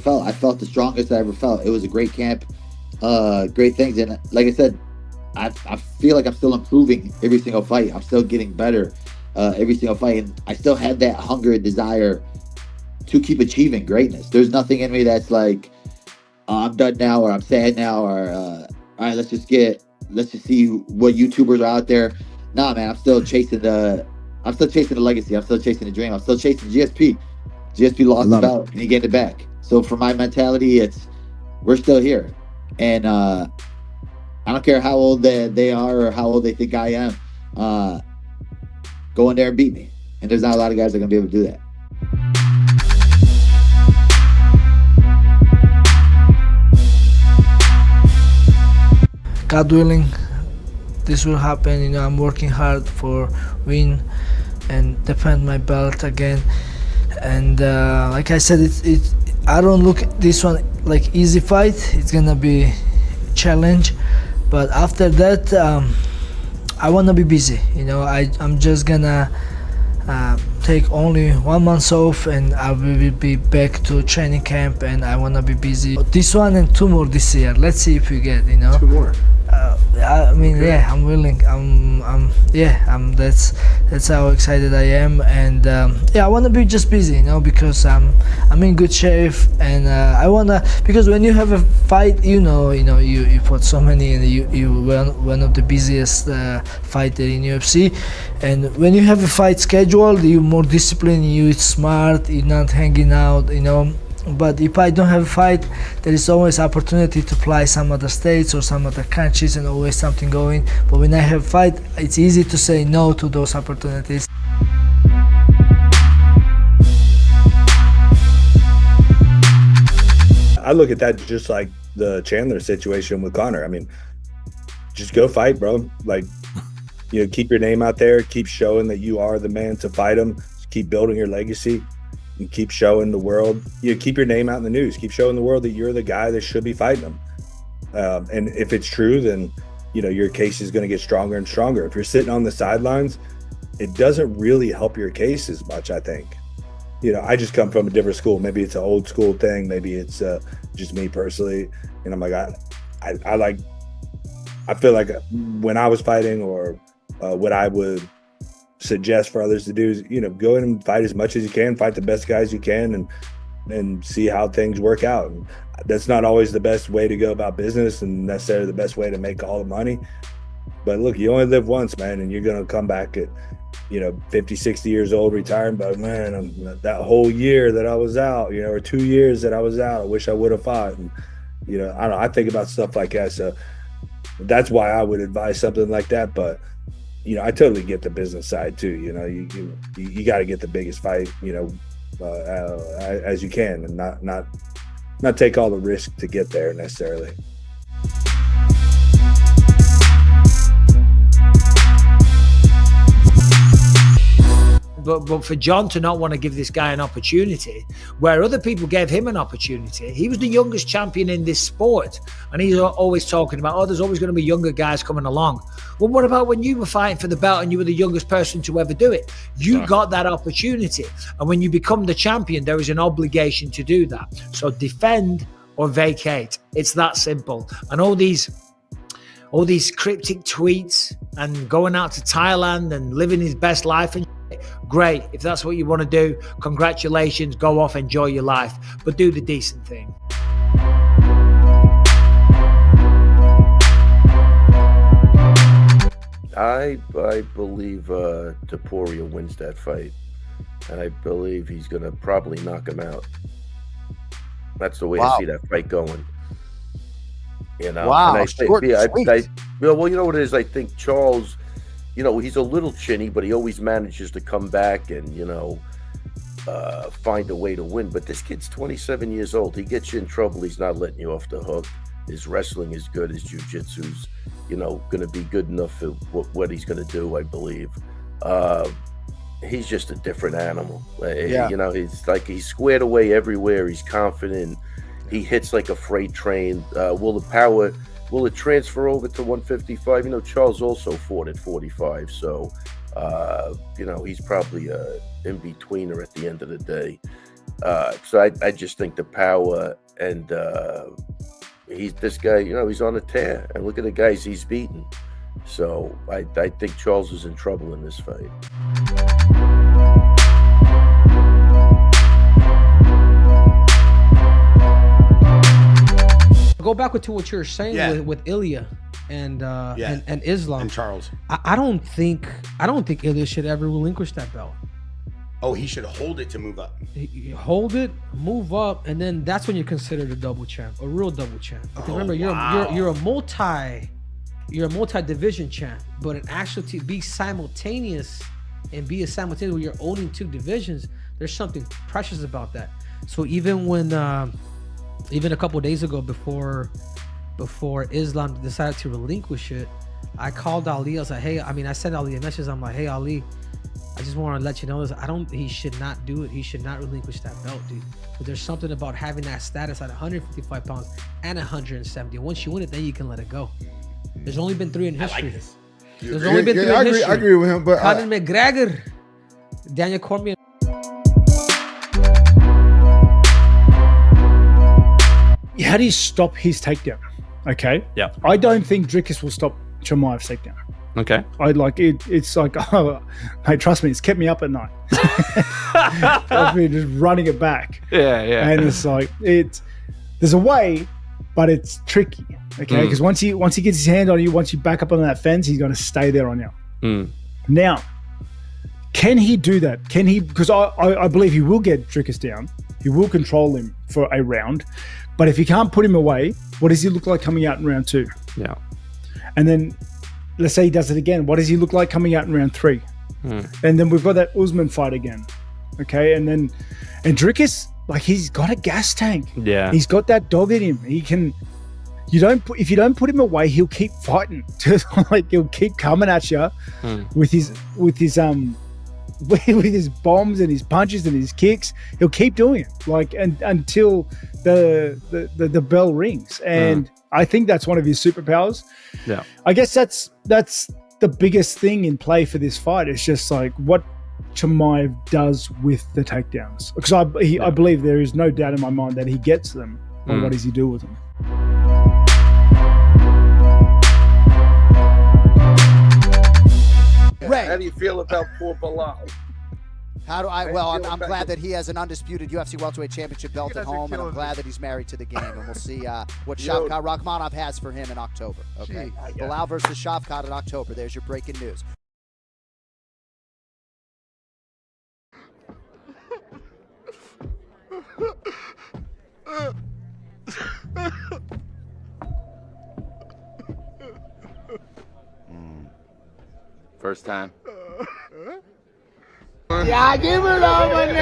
felt. I felt the strongest I ever felt. It was a great camp, great things. And like I said, I feel like I'm still improving every single fight. I'm still getting better every single fight. And I still had that hunger and desire to keep achieving greatness. There's nothing in me that's like, oh, I'm done now, or I'm sad now, or all right, let's just see what YouTubers are out there. Nah, man, I'm still chasing the legacy. I'm still chasing the dream. I'm still chasing GSP. GSP lost the belt and he gained it back. So for my mentality, we're still here. And I don't care how old they are or how old they think I am. Go in there and beat me. And there's not a lot of guys that are going to be able to do that. God willing, this will happen. I'm working hard for win and defend my belt again. And like I said, I don't look at this one like easy fight. It's gonna be challenge, but after that, I wanna be busy. I'm just gonna take only 1 month off, and I will be back to training camp, and I wanna be busy. This one and 2 more this year. Let's see if we get 2 more. I mean, okay. Yeah, I'm willing. That's how excited I am, and I want to be just busy, because I'm in good shape, and I wanna, because when you have a fight, you put so many, and you one of the busiest fighter in UFC, and when you have a fight scheduled, you're more disciplined, you're smart, you're not hanging out, But if I don't have a fight, there is always opportunity to fly some other states or some other countries, and always something going. But when I have a fight, it's easy to say no to those opportunities. I look at that just like the Chandler situation with Conor. I mean, just go fight, bro. Like, keep your name out there, keep showing that you are the man to fight him, keep building your legacy. You keep showing the world, keep your name out in the news, keep showing the world that you're the guy that should be fighting them. And if it's true, then, your case is going to get stronger and stronger. If you're sitting on the sidelines, it doesn't really help your case as much, I think. I just come from a different school. Maybe it's an old school thing. Maybe it's just me personally. And I'm like, I feel like when I was fighting, or what I would suggest for others to do is, go in and fight as much as you can, fight the best guys you can, and see how things work out. And that's not always the best way to go about business and necessarily the best way to make all the money. But look, you only live once, man, and you're going to come back at, 50, 60 years old, retiring, but man, that whole year that I was out, or 2 years that I was out, I wish I would have fought. And, I think about stuff like that. So that's why I would advise something like that. But I totally get the business side too. You got to get the biggest fight, as you can, and not take all the risk to get there necessarily. But for Jon to not want to give this guy an opportunity, where other people gave him an opportunity, he was the youngest champion in this sport. And he's always talking about, there's always going to be younger guys coming along. Well, what about when you were fighting for the belt and you were the youngest person to ever do it? You got that opportunity. And when you become the champion, there is an obligation to do that. So defend or vacate. It's that simple. And all these cryptic tweets and going out to Thailand and living his best life and great. If that's what you want to do, congratulations, go off, enjoy your life, but do the decent thing. I believe Topuria wins that fight, and I believe he's going to probably knock him out. That's the way I see that fight going. Wow. And well, you know what it is? I think Charles, he's a little chinny, but he always manages to come back and, find a way to win. But this kid's 27 years old. He gets you in trouble. He's not letting you off the hook. His wrestling is good. His jiu-jitsu's, going to be good enough for what he's going to do, I believe. He's just a different animal. He's squared away everywhere. He's confident. He hits like a freight train. Will it transfer over to 155? Charles also fought at 45. So, he's probably in-betweener at the end of the day. So I just think the power and this guy, you know, he's on a tear. And look at the guys he's beaten. So I think Charles is in trouble in this fight. Go back to what you were saying with Ilya and Islam and Charles. I don't think Ilya should ever relinquish that belt. Oh, he should hold it to move up. You hold it, move up, and then that's when you're considered a double champ, a real double champ. Because remember, you're a multi-division champ, but an actual to be simultaneous and be a simultaneous where you're owning 2 divisions, there's something precious about that. So even when even a couple of days ago before Islam decided to relinquish it, I called Ali. I was like, hey, I sent Ali a message. I'm like, hey, Ali, I just want to let you know this. He should not do it. He should not relinquish that belt, dude. But there's something about having that status at 155 pounds and 170. Once you win it, then you can let it go. There's only been 3 in history. I like this. There's only been 3 in history. I agree with him, but Conor McGregor, Daniel Cormier. How do you stop his takedown? Okay. Yeah. I don't think Dricus will stop Chimaev's takedown. Okay. I like it. It's like, oh, hey, trust me, it's kept me up at night. I've been just running it back. Yeah. And it's like there's a way, but it's tricky. Okay, because once he gets his hand on you, once you back up on that fence, he's going to stay there on you. Now, can he do that? Can he? Because I believe he will get Dricus down. He will control him for a round. But if he can't put him away, what does he look like coming out in round 2? Yeah. And then let's say he does it again. What does he look like coming out in round 3? And then we've got that Usman fight again. Okay. And Dricus, like, he's got a gas tank. Yeah. He's got that dog in him. If you don't put him away, he'll keep fighting. Like, he'll keep coming at you with his bombs and his punches and his kicks. He'll keep doing it, like, and until the bell rings. And I think that's one of his superpowers. Yeah, I guess that's the biggest thing in play for this fight. It's just like what Chimaev does with the takedowns, because I believe there is no doubt in my mind that he gets them. But what does he do with them? Ray, How do you feel about poor Belal? I'm glad that he has an undisputed UFC welterweight championship belt at home, and I'm glad that he's married to the game. And we'll see what Shavkat Rakhmonov has for him in October. Okay, Belal versus Shavkat in October. There's your breaking news. First time. yeah, give it up, man.